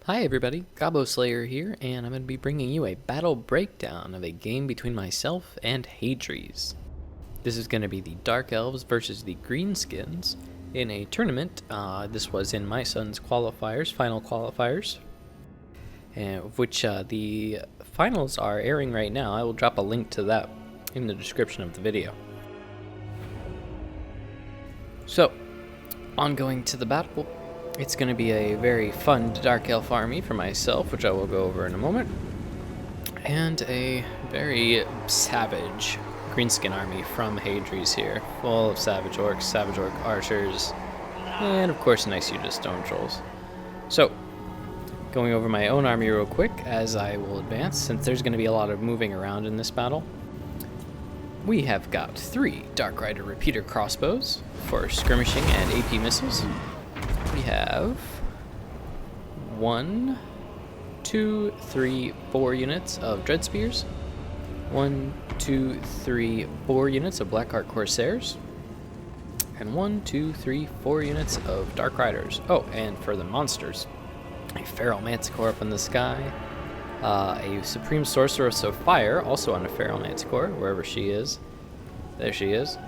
Hi everybody, Gobbo Slayer here, and I'm going to be bringing you a battle breakdown of a game between myself and Hadries. This is going to be the Dark Elves versus the Greenskins in a tournament. This was in my son's qualifiers, final qualifiers, of which the finals are airing right now. I will drop a link to that in the description of the video. So, on going to the battle. It's going to be a very fun Dark Elf army for myself, which I will go over in a moment, and a very savage Greenskin army from Hadries here, full of savage orc archers, and of course a nice unit of stone trolls. So, going over my own army real quick as I will advance, since there's going to be a lot of moving around in this battle. We have got 3 Dark Rider repeater crossbows for skirmishing and AP missiles. We have 1, 2, 3, 4 units of Dread Spears, 1, 2, 3, 4 units of Blackheart Corsairs, and 1, 2, 3, 4 units of Dark Riders. Oh, and for the monsters, a Feral Manticore up in the sky, a Supreme Sorceress of Fire, also on a Feral Manticore, wherever she is. There she is.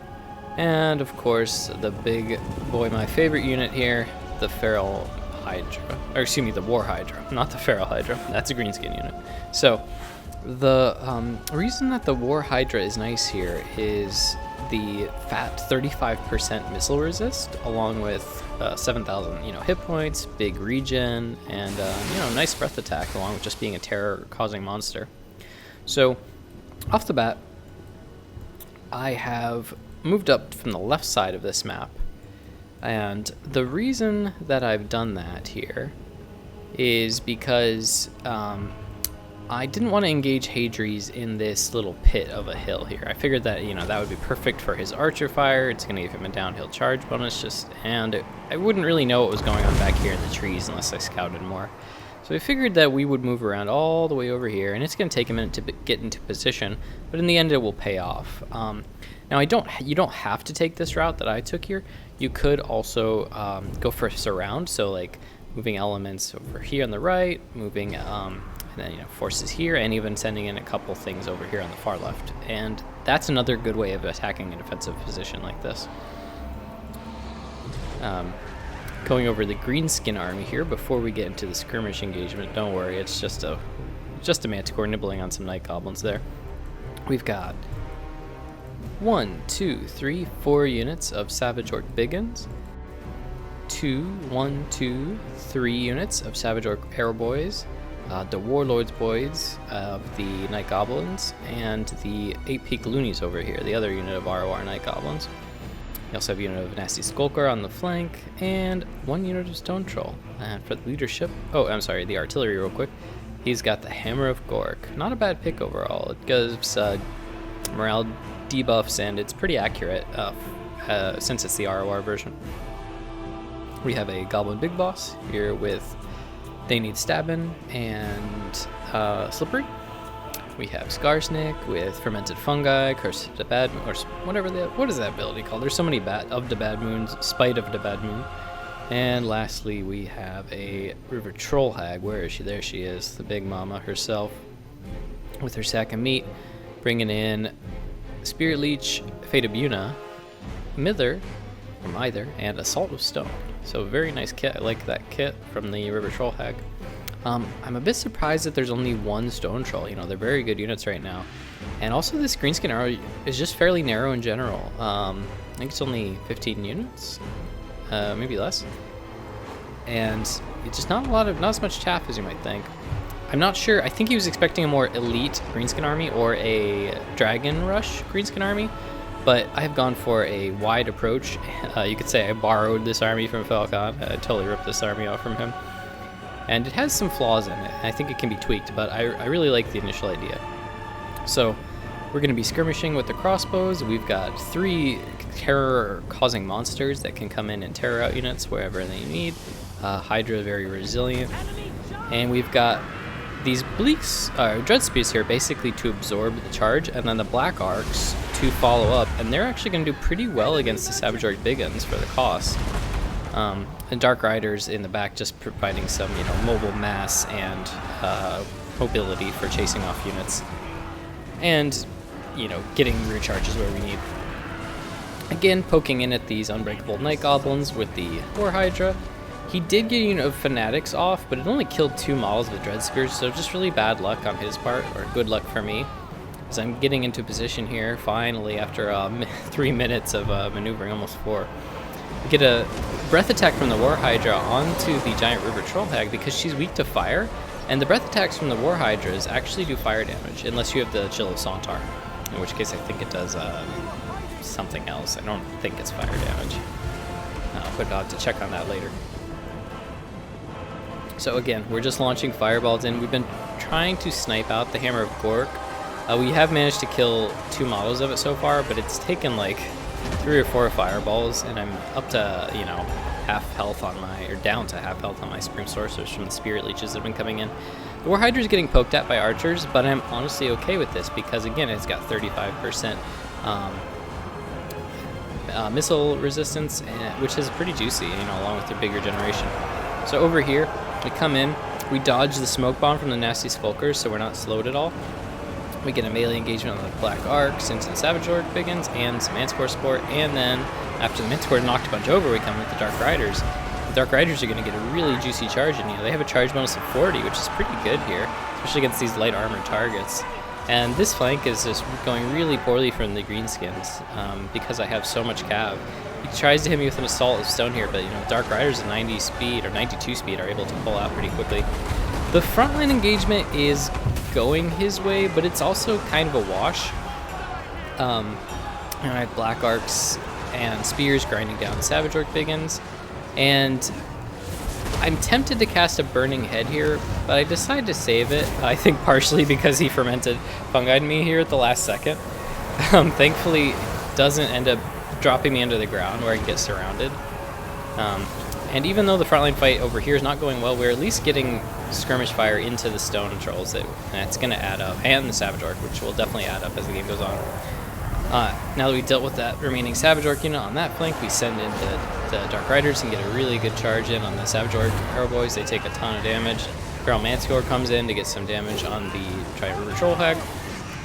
And of course, the big boy, my favorite unit here, the Feral Hydra, or excuse me, the War Hydra, not the Feral Hydra. That's a Greenskin unit. So, the reason that the War Hydra is nice here is the fat 35% missile resist, along with 7,000 hit points, big regen, and nice breath attack, along with just being a terror-causing monster. So, off the bat, I have moved up from the left side of this map. And the reason that I've done that here is because I didn't want to engage Hadries in this little pit of a hill here. I figured that, that would be perfect for his archer fire. It's going to give him a downhill charge bonus, I wouldn't really know what was going on back here in the trees unless I scouted more. So I figured that we would move around all the way over here, and it's going to take a minute to get into position, but in the end it will pay off. Now you don't have to take this route that I took here. You could also go for a surround, so like moving elements over here on the right, moving and then forces here, and even sending in a couple things over here on the far left. And that's another good way of attacking a defensive position like this. Going over the Greenskin army here before we get into the skirmish engagement. Don't worry, it's just a Manticore nibbling on some Night Goblins there. We've got 1, 2, 3, 4 units of Savage Orc Biggins, 1, 2, 3 units of Savage Orc Airboys, the Warlord's Boys of the Night Goblins, and the 8-Peak Loonies over here, the other unit of ROR Night Goblins. You also have a unit of Nasty Skulker on the flank, and 1 unit of Stone Troll. And for the leadership, the artillery real quick, he's got the Hammer of Gork. Not a bad pick overall. It gives morale debuffs, and it's pretty accurate since it's the ROR version. We have a Goblin Big Boss here with They Need Stabbin' and Slippery. We have Scarsnick with Fermented Fungi, Curse of the Bad Moon, or whatever what is that ability called? There's so many of the Bad Moons, Spite of the Bad Moon. And lastly, we have a River Troll Hag. Where is she? There she is, the big mama herself, with her sack of meat, bringing in Spirit Leech, Fate of Buna, Mither, from either, and Assault of Stone. So very nice kit. I like that kit from the River Troll Hag. I'm a bit surprised that there's only 1 Stone Troll. They're very good units right now. And also this Greenskin arrow is just fairly narrow in general. I think it's only 15 units, maybe less. And it's just not as much chaff as you might think. I'm not sure. I think he was expecting a more elite Greenskin army or a Dragon Rush Greenskin army, but I've gone for a wide approach. You could say I borrowed this army from Felkon. I totally ripped this army off from him. And it has some flaws in it. I think it can be tweaked, but I really like the initial idea. So we're going to be skirmishing with the crossbows. We've got 3 terror-causing monsters that can come in and terror out units wherever they need. Hydra, very resilient. And we've got these Dread Spears here basically to absorb the charge, and then the Black Arcs to follow up. And they're actually going to do pretty well against the Savage Orc Biggins for the cost. And Dark Riders in the back just providing some, mobile mass and mobility for chasing off units. And, getting rear charges where we need. Again, poking in at these unbreakable Night Goblins with the War Hydra. He did get a unit of Fanatics off, but it only killed 2 models with Dread Spears, so just really bad luck on his part, or good luck for me. As I'm getting into position here, finally, after 3 minutes of maneuvering, almost 4. We get a breath attack from the War Hydra onto the giant River Troll Hag because she's weak to fire, and the breath attacks from the War Hydras actually do fire damage, unless you have the Chill of Sauntar, in which case I think it does something else. I don't think it's fire damage, but I'll have to check on that later. So again, we're just launching fireballs in. We've been trying to snipe out the Hammer of Gork. We have managed to kill 2 models of it so far, but it's taken like 3 or 4 fireballs, and I'm up to, half health on or down to half health on my Supreme Sorcerers from the Spirit Leeches that have been coming in. The War Hydra is getting poked at by archers, but I'm honestly okay with this because, again, it's got 35% missile resistance, which is pretty juicy, along with their bigger generation. So over here, we come in, we dodge the smoke bomb from the nasty Skulkers, so we're not slowed at all. We get a melee engagement on the Black Arcs into the Savage Orc Biggins and some Manticore Sport, and then after the Manticore knocked a bunch over, we come with the Dark Riders. The Dark Riders are going to get a really juicy charge in. They have a charge bonus of 40, which is pretty good here, especially against these light armored targets. And this flank is just going really poorly from the Greenskins because I have so much cav. He tries to hit me with an Assault of Stone here, but Dark Riders at 90 speed or 92 speed are able to pull out pretty quickly. The frontline engagement is going his way, but it's also kind of a wash. I have Black Arcs and Spears grinding down the Savage Orc Biggins, and I'm tempted to cast a Burning Head here, but I decided to save it, I think partially because he fermented fungi'd me here at the last second. Thankfully, it doesn't end up dropping me under the ground where I can get surrounded. And even though the frontline fight over here is not going well, we're at least getting skirmish fire into the stone trolls. That's going to add up, and the Savage Orc, which will definitely add up as the game goes on. Now that we dealt with that remaining Savage Orc unit on that flank, we send in the Dark Riders and get a really good charge in on the Savage Orc Arrow Boys. They take a ton of damage. Feral Manticore comes in to get some damage on the Giant River Troll Hag.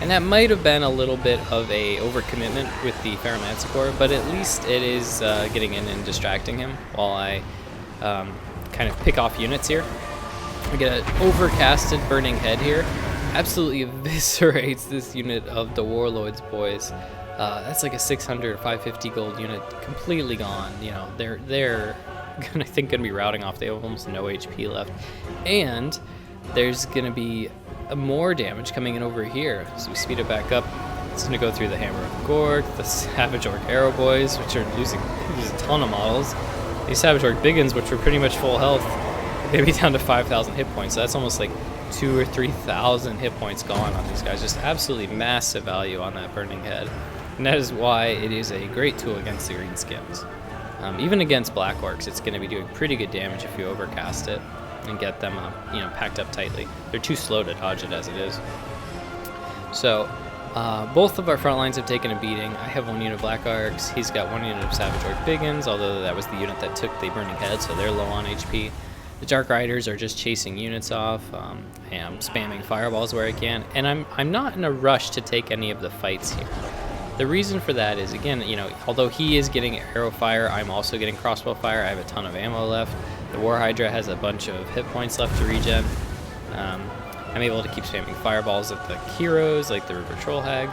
And that might have been a little bit of a overcommitment with the Feral Manticore, but at least it is getting in and distracting him while I kind of pick off units here. We get an overcasted Burning Head here. Absolutely eviscerates this unit of the Warlords Boys. That's like a 600 or 550 gold unit, completely gone. They're I think gonna be routing off. They have almost no HP left, and there's gonna be more damage coming in over here. So we speed it back up. It's gonna go through the Hammer of Gork, the Savage Orc Arrow Boys, which are losing a ton of models. These Savage Orc Biggins, which were pretty much full health, maybe down to 5,000 hit points. So that's almost like 2,000 or 3,000 hit points gone on these guys. Just absolutely massive value on that Burning Head. And that is why it is a great tool against the Greenskins. Even against Black Orcs, it's going to be doing pretty good damage if you overcast it and get them packed up tightly. They're too slow to dodge it as it is. So both of our front lines have taken a beating. I have 1 unit of Black Arcs. He's got 1 unit of Savage Orc Biggins, although that was the unit that took the Burning Head, so they're low on HP. The Dark Riders are just chasing units off, and I'm spamming fireballs where I can, and I'm not in a rush to take any of the fights here. The reason for that is, again, although he is getting arrow fire, I'm also getting crossbow fire. I have a ton of ammo left. The War Hydra has a bunch of hit points left to regen. I'm able to keep spamming fireballs at the heroes, like the River Troll Hag.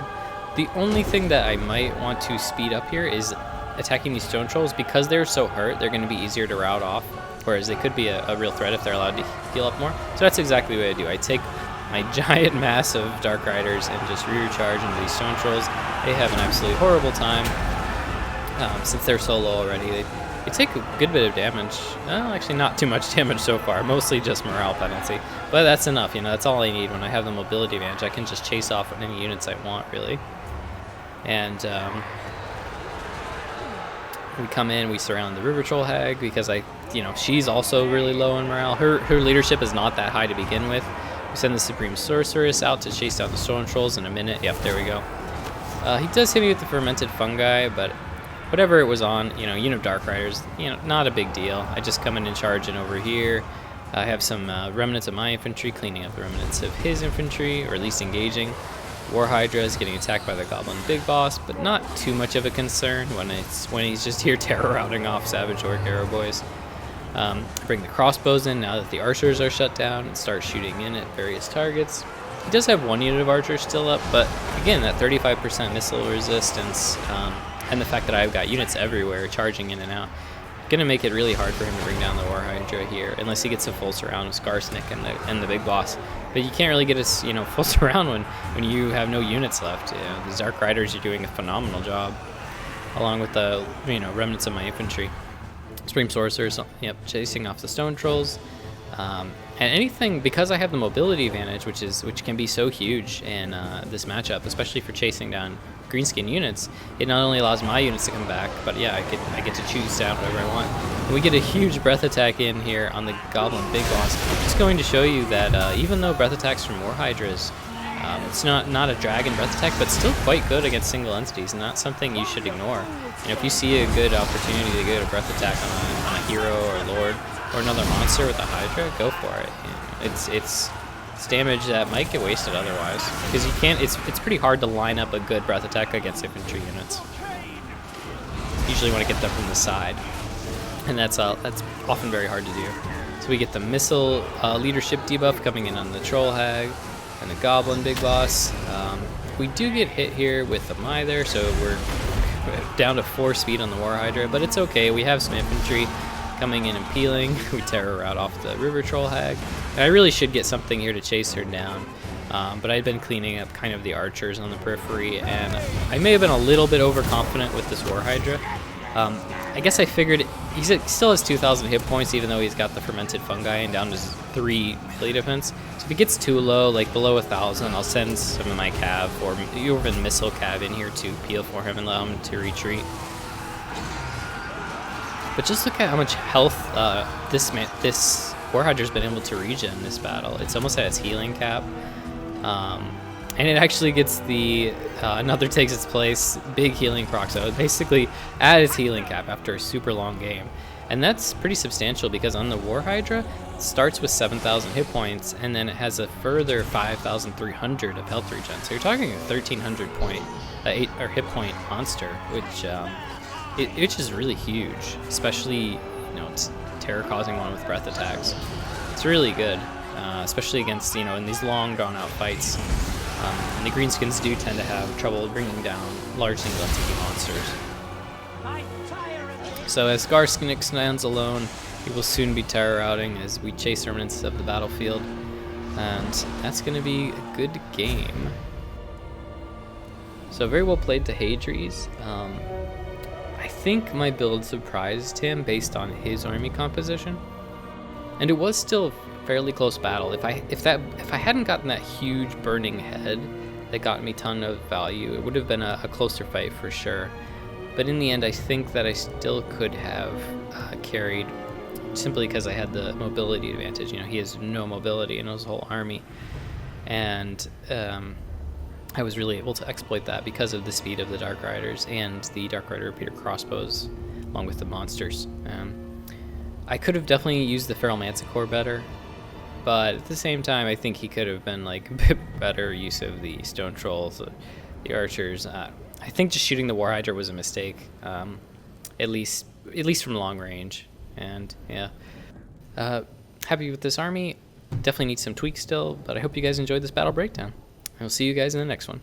The only thing that I might want to speed up here is attacking these stone trolls. Because they're so hurt, they're going to be easier to rout off, whereas they could be a real threat if they're allowed to heal up more. So that's exactly what I do. I take my giant mass of Dark Riders and just recharge into these stone trolls. They have an absolutely horrible time. Since they're so low already, they take a good bit of damage. Actually not too much damage so far, mostly just morale penalty. But that's enough, that's all I need. When I have the mobility advantage, I can just chase off any units I want, really. And we come in, we surround the River Troll Hag because she's also really low in morale. Her leadership is not that high to begin with. We send the Supreme Sorceress out to chase down the Stone Trolls in a minute. Yep, there we go. He does hit me with the Fermented Fungi, but whatever it was on, you know, unit of Dark Riders, you know, not a big deal. I just come in and charge in over here. I have some remnants of my infantry cleaning up the remnants of his infantry, or at least engaging. War Hydra is getting attacked by the Goblin Big Boss, but not too much of a concern when he's just here terror routing off Savage Orc Arrow Boys. Bring the crossbows in now that the archers are shut down and start shooting in at various targets. He does have one unit of archers still up, but again, that 35% missile resistance and the fact that I've got units everywhere charging in and out, gonna make it really hard for him to bring down the War Hydra here, unless he gets a full surround of Skarsnik and the Big Boss. But you can't really get a, you know, full surround when you have no units left. You know, the Dark Riders are doing a phenomenal job, along with the, you know, remnants of my infantry. Supreme Sorcerers, yep, chasing off the Stone Trolls. And anything, because I have the mobility advantage, which can be so huge in this matchup, especially for chasing down greenskin units, it not only allows my units to come back, but yeah, I get to choose down whatever I want. And we get a huge breath attack in here on the Goblin Big Boss. Just going to show you that even though breath attacks from War Hydras, it's not a dragon breath attack, but still quite good against single entities, and that's something you should ignore. You know, if you see a good opportunity to get a breath attack on a hero or lord or another monster with a Hydra, go for it. You know, it's damage that might get wasted otherwise, because you can't. It's pretty hard to line up a good breath attack against infantry units. Usually want to get them from the side, and that's often very hard to do. So we get the missile leadership debuff coming in on the Troll Hag and the Goblin Big Boss. We do get hit here with the Mither, so we're down to 4 speed on the War Hydra, but it's okay. We have some infantry coming in and peeling. We terror route off the River Troll Hag. And I really should get something here to chase her down, but I've been cleaning up kind of the archers on the periphery, and I may have been a little bit overconfident with this War Hydra. I guess I figured he still has 2,000 hit points, even though he's got the fermented fungi and down to 3 melee defense. So if it gets too low, like below 1,000, I'll send some of my cav or even missile cav in here to peel for him and allow him to retreat. But just look at how much health this War Hydra's been able to regen in this battle. It's almost at its healing cap. And it actually gets the, another takes its place, big healing proc, so basically at its healing cap after a super long game. And that's pretty substantial, because on the War Hydra, it starts with 7,000 hit points, and then it has a further 5,300 of health regen. So you're talking a 1,300 point, hit point monster, which is really huge, especially, you know, it's terror causing one with breath attacks. It's really good, especially against, you know, in these long drawn out fights. And the greenskins do tend to have trouble bringing down large single entity monsters. So as Skarsnik stands alone, he will soon be terror routing as we chase remnants of the battlefield, and that's going to be a good game. So very well played to Hadries. I think my build surprised him based on his army composition, and it was still a fairly close battle. If I hadn't gotten that huge burning head that got me a ton of value, it would have been a closer fight for sure. But in the end, I think that I still could have carried, simply because I had the mobility advantage. You know, he has no mobility in his whole army, and I was really able to exploit that because of the speed of the Dark Riders and the Dark Rider repeater crossbows, along with the monsters. I could have definitely used the Feral Manticore better, but at the same time, I think he could have been like a bit better use of the Stone Trolls, the Archers. I think just shooting the War Hydra was a mistake, at least from long range. And yeah, happy with this army. Definitely needs some tweaks still, but I hope you guys enjoyed this battle breakdown. I'll see you guys in the next one.